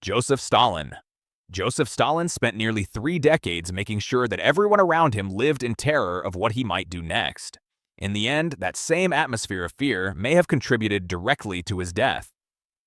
Joseph Stalin. Joseph Stalin spent nearly 3 decades making sure that everyone around him lived in terror of what he might do next. In the end, that same atmosphere of fear may have contributed directly to his death.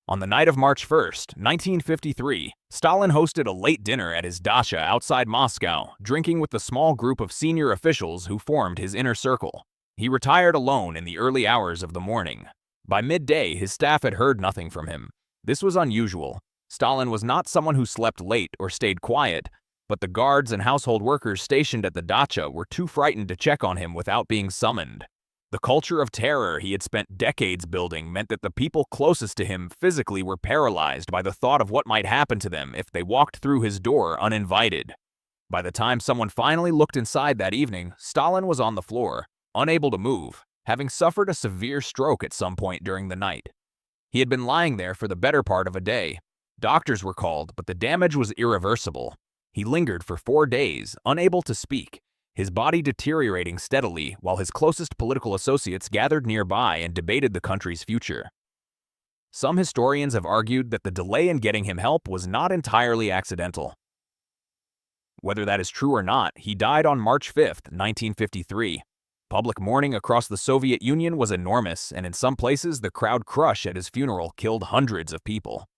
On the night of March 1st, 1953, Stalin hosted a late dinner at his dacha outside Moscow, drinking with the small group of senior officials who formed his inner circle. He retired alone in the early hours of the morning. By midday, his staff had heard nothing from him. This was unusual. Stalin was not someone who slept late or stayed quiet, but the guards and household workers stationed at the dacha were too frightened to check on him without being summoned. The culture of terror he had spent decades building meant that the people closest to him physically were paralyzed by the thought of what might happen to them if they walked through his door uninvited. By the time someone finally looked inside that evening, Stalin was on the floor, unable to move, having suffered a severe stroke at some point during the night. He had been lying there for the better part of a day. Doctors were called, but the damage was irreversible. He lingered for 4 days, unable to speak, his body deteriorating steadily while his closest political associates gathered nearby and debated the country's future. Some historians have argued that the delay in getting him help was not entirely accidental. Whether that is true or not, he died on March 5, 1953. Public mourning across the Soviet Union was enormous, and in some places the crowd crush at his funeral killed hundreds of people.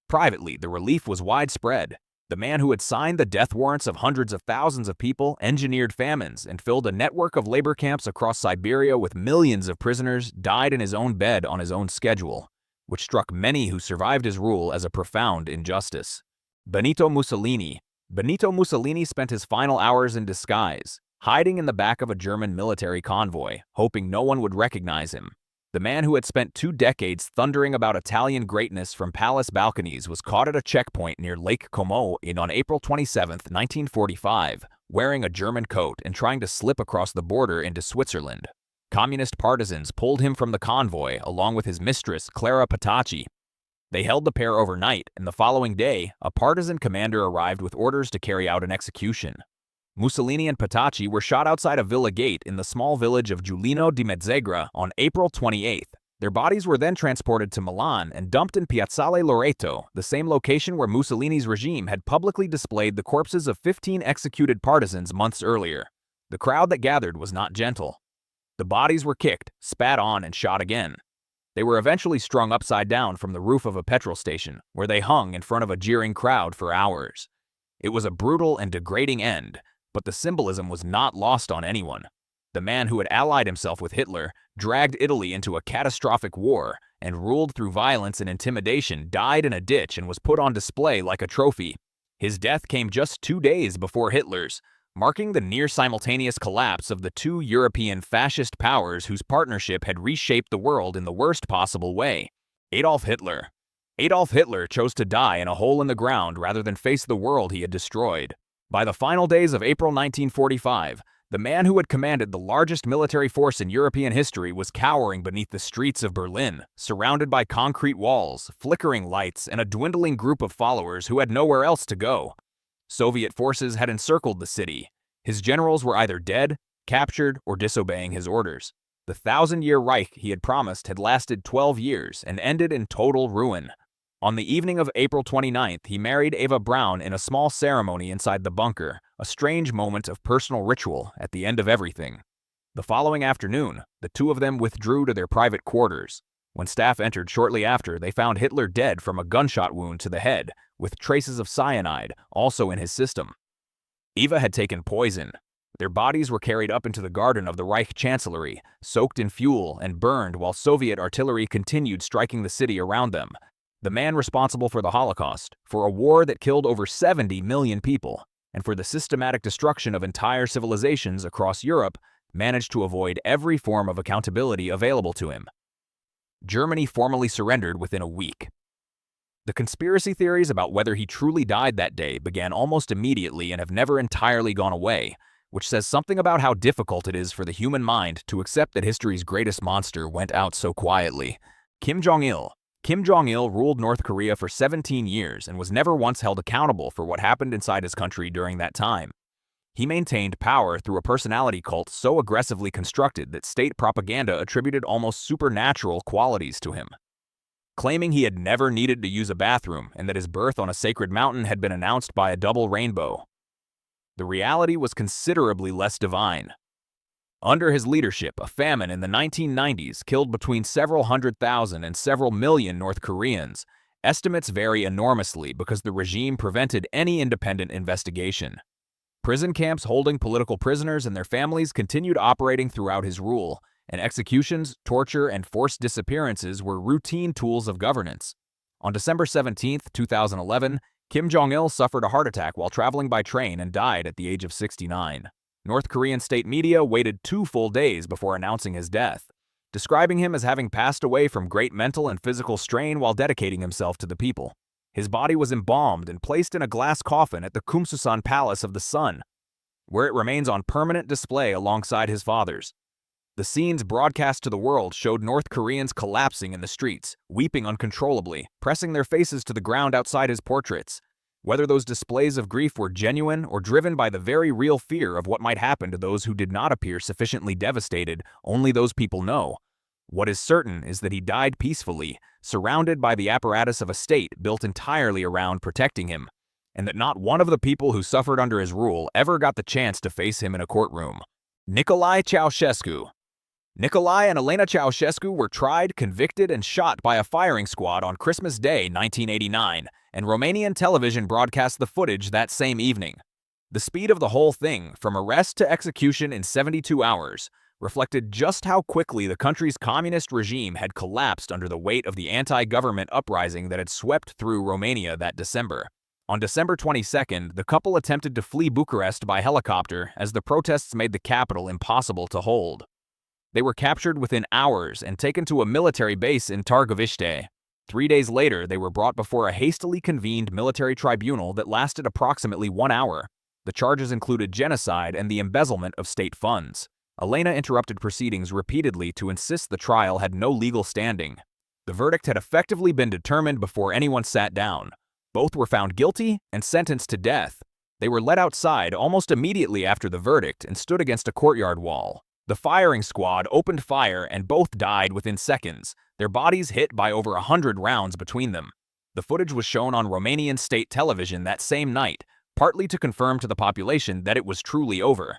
Privately, the relief was widespread. The man who had signed the death warrants of hundreds of thousands of people engineered famines and filled a network of labor camps across Siberia with millions of prisoners died in his own bed on his own schedule, which struck many who survived his rule as a profound injustice. Benito Mussolini. Benito Mussolini spent his final hours in disguise, hiding in the back of a German military convoy, hoping no one would recognize him. The man who had spent 2 decades thundering about Italian greatness from palace balconies was caught at a checkpoint near Lake Como on April 27, 1945, wearing a German coat and trying to slip across the border into Switzerland. Communist partisans pulled him from the convoy along with his mistress, Clara Petacci. They held the pair overnight, and the following day, a partisan commander arrived with orders to carry out an execution. Mussolini and Petacci were shot outside a villa gate in the small village of Giulino di Mezzegra on April 28th. Their bodies were then transported to Milan and dumped in Piazzale Loreto, the same location where Mussolini's regime had publicly displayed the corpses of 15 executed partisans months earlier. The crowd that gathered was not gentle. The bodies were kicked, spat on, and shot again. They were eventually strung upside down from the roof of a petrol station, where they hung in front of a jeering crowd for hours. It was a brutal and degrading end, but the symbolism was not lost on anyone. The man who had allied himself with Hitler, dragged Italy into a catastrophic war, and ruled through violence and intimidation died in a ditch and was put on display like a trophy. His death came just 2 days before Hitler's, marking the near-simultaneous collapse of the 2 European fascist powers whose partnership had reshaped the world in the worst possible way. Adolf Hitler. Adolf Hitler chose to die in a hole in the ground rather than face the world he had destroyed. By the final days of April 1945, the man who had commanded the largest military force in European history was cowering beneath the streets of Berlin, surrounded by concrete walls, flickering lights, and a dwindling group of followers who had nowhere else to go. Soviet forces had encircled the city. His generals were either dead, captured, or disobeying his orders. The 1,000-year Reich he had promised had lasted 12 years and ended in total ruin. On the evening of April 29th, he married Eva Braun in a small ceremony inside the bunker, a strange moment of personal ritual at the end of everything. The following afternoon, the two of them withdrew to their private quarters. When staff entered shortly after, they found Hitler dead from a gunshot wound to the head, with traces of cyanide also in his system. Eva had taken poison. Their bodies were carried up into the garden of the Reich Chancellery, soaked in fuel and burned while Soviet artillery continued striking the city around them. The man responsible for the Holocaust, for a war that killed over 70 million people, and for the systematic destruction of entire civilizations across Europe, managed to avoid every form of accountability available to him. Germany formally surrendered within a week. The conspiracy theories about whether he truly died that day began almost immediately and have never entirely gone away, which says something about how difficult it is for the human mind to accept that history's greatest monster went out so quietly. Kim Jong-il. Kim Jong-il ruled North Korea for 17 years and was never once held accountable for what happened inside his country during that time. He maintained power through a personality cult so aggressively constructed that state propaganda attributed almost supernatural qualities to him. claiming he had never needed to use a bathroom and that his birth on a sacred mountain had been announced by a double rainbow. The reality was considerably less divine. Under his leadership, a famine in the 1990s killed between several 100,000 and several million North Koreans. Estimates vary enormously because the regime prevented any independent investigation. Prison camps holding political prisoners and their families continued operating throughout his rule, and executions, torture, and forced disappearances were routine tools of governance. On December 17, 2011, Kim Jong-il suffered a heart attack while traveling by train and died at the age of 69. North Korean state media waited 2 full days before announcing his death, describing him as having passed away from great mental and physical strain while dedicating himself to the people. His body was embalmed and placed in a glass coffin at the Kumsusan Palace of the Sun, where it remains on permanent display alongside his father's. The scenes broadcast to the world showed North Koreans collapsing in the streets, weeping uncontrollably, pressing their faces to the ground outside his portraits. Whether those displays of grief were genuine or driven by the very real fear of what might happen to those who did not appear sufficiently devastated, only those people know. What is certain is that he died peacefully, surrounded by the apparatus of a state built entirely around protecting him, and that not one of the people who suffered under his rule ever got the chance to face him in a courtroom. Nicolae Ceaușescu. Nicolae and Elena Ceaușescu were tried, convicted, and shot by a firing squad on Christmas Day 1989, and Romanian television broadcast the footage that same evening. The speed of the whole thing, from arrest to execution in 72 hours, reflected just how quickly the country's communist regime had collapsed under the weight of the anti-government uprising that had swept through Romania that December. On December 22nd, the couple attempted to flee Bucharest by helicopter as the protests made the capital impossible to hold. They were captured within hours and taken to a military base in Târgoviște. 3 days later, they were brought before a hastily convened military tribunal that lasted approximately 1 hour. The charges included genocide and the embezzlement of state funds. Elena interrupted proceedings repeatedly to insist the trial had no legal standing. The verdict had effectively been determined before anyone sat down. Both were found guilty and sentenced to death. They were led outside almost immediately after the verdict and stood against a courtyard wall. The firing squad opened fire and both died within seconds, their bodies hit by over 100 rounds between them. The footage was shown on Romanian state television that same night, partly to confirm to the population that it was truly over.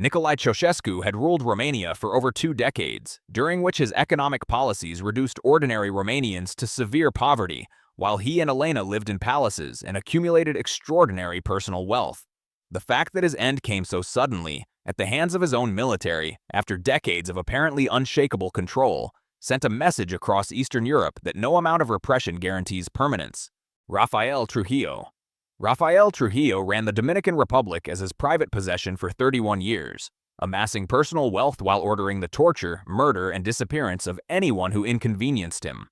Nicolae Ceaușescu had ruled Romania for over 2 decades, during which his economic policies reduced ordinary Romanians to severe poverty, while he and Elena lived in palaces and accumulated extraordinary personal wealth. The fact that his end came so suddenly, at the hands of his own military, after decades of apparently unshakable control, sent a message across Eastern Europe that no amount of repression guarantees permanence. Rafael Trujillo. Rafael Trujillo ran the Dominican Republic as his private possession for 31 years, amassing personal wealth while ordering the torture, murder, and disappearance of anyone who inconvenienced him.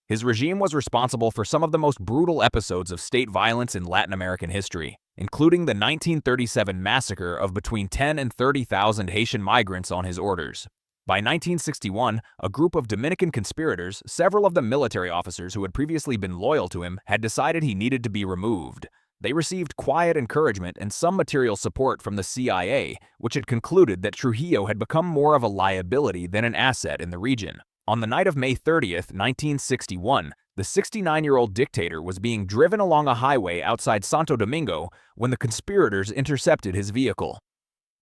His regime was responsible for some of the most brutal episodes of state violence in Latin American history, including the 1937 massacre of between 10 and 30,000 Haitian migrants on his orders. By 1961, a group of Dominican conspirators, several of them military officers who had previously been loyal to him, had decided he needed to be removed. They received quiet encouragement and some material support from the CIA, which had concluded that Trujillo had become more of a liability than an asset in the region. On the night of May 30th, 1961, the 69-year-old dictator was being driven along a highway outside Santo Domingo when the conspirators intercepted his vehicle.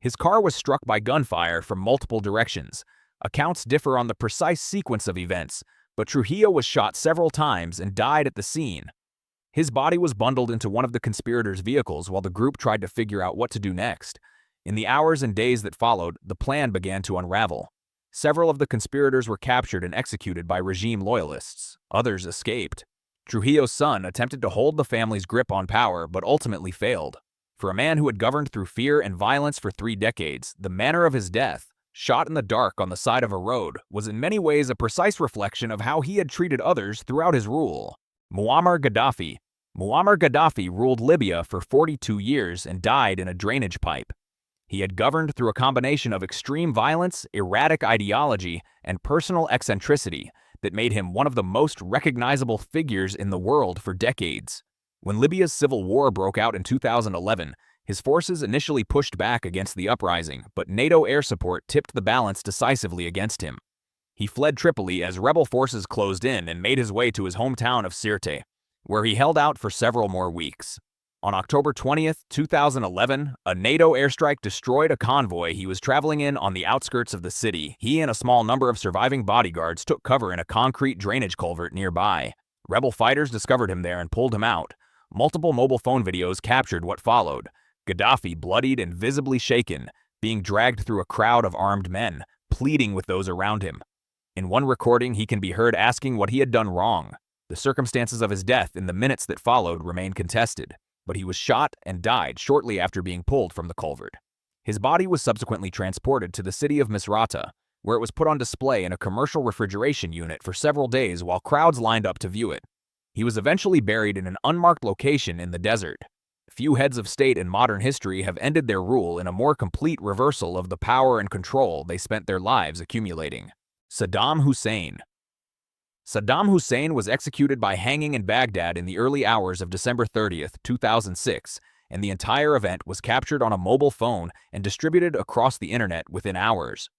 His car was struck by gunfire from multiple directions. Accounts differ on the precise sequence of events, but Trujillo was shot several times and died at the scene. His body was bundled into one of the conspirators' vehicles while the group tried to figure out what to do next. In the hours and days that followed, the plan began to unravel. Several of the conspirators were captured and executed by regime loyalists. Others escaped. Trujillo's son attempted to hold the family's grip on power, but ultimately failed. For a man who had governed through fear and violence for 3 decades, the manner of his death, shot in the dark on the side of a road, was in many ways a precise reflection of how he had treated others throughout his rule. Muammar Gaddafi. Muammar Gaddafi ruled Libya for 42 years and died in a drainage pipe. He had governed through a combination of extreme violence, erratic ideology, and personal eccentricity that made him one of the most recognizable figures in the world for decades. When Libya's civil war broke out in 2011, his forces initially pushed back against the uprising, but NATO air support tipped the balance decisively against him. He fled Tripoli as rebel forces closed in and made his way to his hometown of Sirte, where he held out for several more weeks. On October 20th, 2011, a NATO airstrike destroyed a convoy he was traveling in on the outskirts of the city. He and a small number of surviving bodyguards took cover in a concrete drainage culvert nearby. Rebel fighters discovered him there and pulled him out. Multiple mobile phone videos captured what followed. Gaddafi, bloodied and visibly shaken, being dragged through a crowd of armed men, pleading with those around him. In one recording, he can be heard asking what he had done wrong. The circumstances of his death in the minutes that followed remain contested, but he was shot and died shortly after being pulled from the culvert. His body was subsequently transported to the city of Misrata, where it was put on display in a commercial refrigeration unit for several days while crowds lined up to view it. He was eventually buried in an unmarked location in the desert. Few heads of state in modern history have ended their rule in a more complete reversal of the power and control they spent their lives accumulating. Saddam Hussein. Saddam Hussein was executed by hanging in Baghdad in the early hours of December 30th, 2006, and the entire event was captured on a mobile phone and distributed across the internet within hours.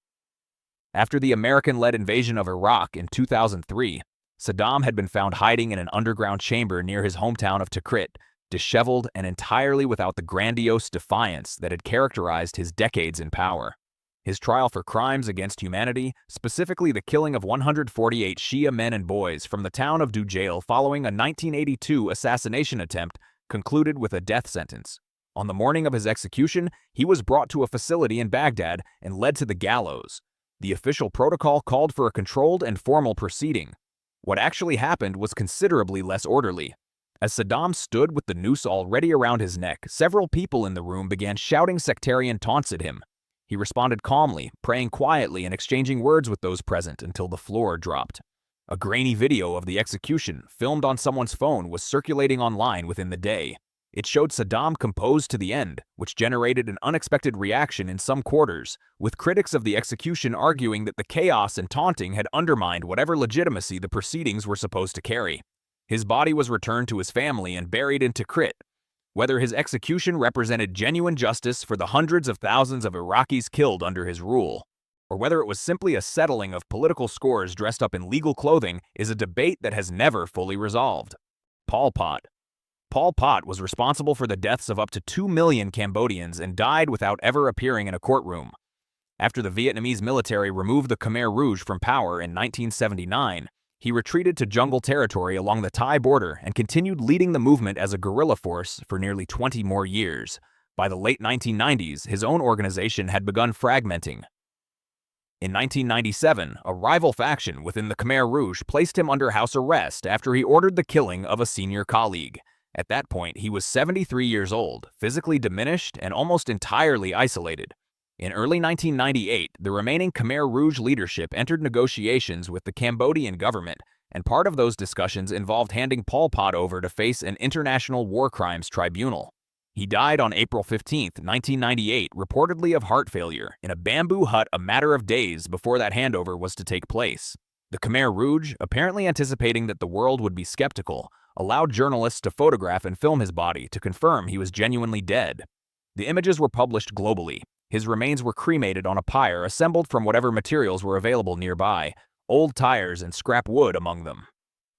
After the American-led invasion of Iraq in 2003, Saddam had been found hiding in an underground chamber near his hometown of Tikrit, disheveled and entirely without the grandiose defiance that had characterized his decades in power. His trial for crimes against humanity, specifically the killing of 148 Shia men and boys from the town of Jong-il following a 1982 assassination attempt, concluded with a death sentence. On the morning of his execution, he was brought to a facility in Baghdad and led to the gallows. The official protocol called for a controlled and formal proceeding. What actually happened was considerably less orderly. As Saddam stood with the noose already around his neck, several people in the room began shouting sectarian taunts at him. He responded calmly, praying quietly and exchanging words with those present until the floor dropped. A grainy video of the execution, filmed on someone's phone, was circulating online within the day. It showed Saddam composed to the end, which generated an unexpected reaction in some quarters, with critics of the execution arguing that the chaos and taunting had undermined whatever legitimacy the proceedings were supposed to carry. His body was returned to his family and buried in Tikrit. Whether his execution represented genuine justice for the hundreds of thousands of Iraqis killed under his rule, or whether it was simply a settling of political scores dressed up in legal clothing, is a debate that has never fully resolved. Pol Pot. Pol Pot was responsible for the deaths of up to 2 million Cambodians and died without ever appearing in a courtroom. After the Vietnamese military removed the Khmer Rouge from power in 1979, he retreated to jungle territory along the Thai border and continued leading the movement as a guerrilla force for nearly 20 more years. By the late 1990s, his own organization had begun fragmenting. In 1997, a rival faction within the Khmer Rouge placed him under house arrest after he ordered the killing of a senior colleague. At that point, he was 73 years old, physically diminished and almost entirely isolated. In early 1998, the remaining Khmer Rouge leadership entered negotiations with the Cambodian government, and part of those discussions involved handing Pol Pot over to face an international war crimes tribunal. He died on April 15, 1998, reportedly of heart failure, in a bamboo hut a matter of days before that handover was to take place. The Khmer Rouge, apparently anticipating that the world would be skeptical, allowed journalists to photograph and film his body to confirm he was genuinely dead. The images were published globally. His remains were cremated on a pyre assembled from whatever materials were available nearby, old tires and scrap wood among them.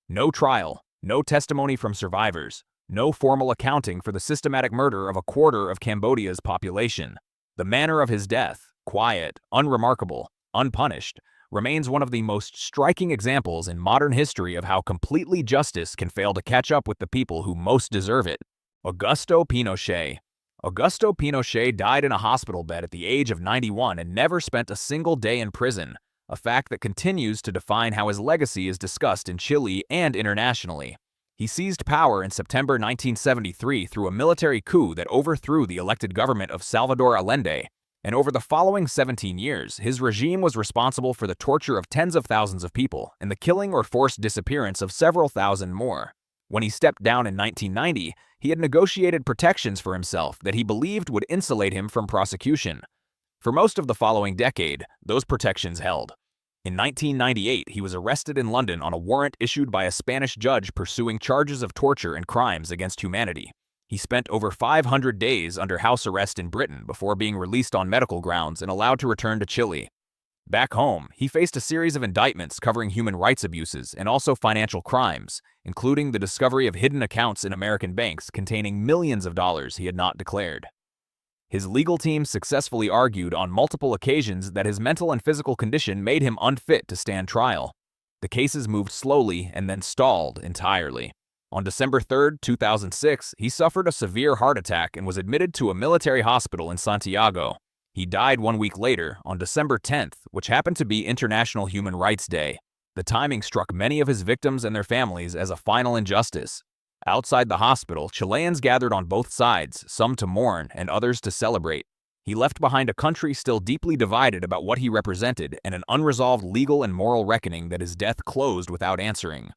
No trial, no testimony from survivors, no formal accounting for the systematic murder of a quarter of Cambodia's population. The manner of his death, quiet, unremarkable, unpunished, remains one of the most striking examples in modern history of how completely justice can fail to catch up with the people who most deserve it. Augusto Pinochet. Augusto Pinochet died in a hospital bed at the age of 91 and never spent a single day in prison, a fact that continues to define how his legacy is discussed in Chile and internationally. He seized power in September 1973 through a military coup that overthrew the elected government of Salvador Allende, and over the following 17 years, his regime was responsible for the torture of tens of thousands of people and the killing or forced disappearance of several thousand more. When he stepped down in 1990, he had negotiated protections for himself that he believed would insulate him from prosecution. For most of the following decade, those protections held. In 1998, he was arrested in London on a warrant issued by a Spanish judge pursuing charges of torture and crimes against humanity. He spent over 500 days under house arrest in Britain before being released on medical grounds and allowed to return to Chile. Back home, he faced a series of indictments covering human rights abuses and also financial crimes, including the discovery of hidden accounts in American banks containing millions of dollars he had not declared. His legal team successfully argued on multiple occasions that his mental and physical condition made him unfit to stand trial. The cases moved slowly and then stalled entirely. On December 3, 2006, he suffered a severe heart attack and was admitted to a military hospital in Santiago. He died 1 week later, on December 10th, which happened to be International Human Rights Day. The timing struck many of his victims and their families as a final injustice. Outside the hospital, Chileans gathered on both sides, some to mourn and others to celebrate. He left behind a country still deeply divided about what he represented and an unresolved legal and moral reckoning that his death closed without answering.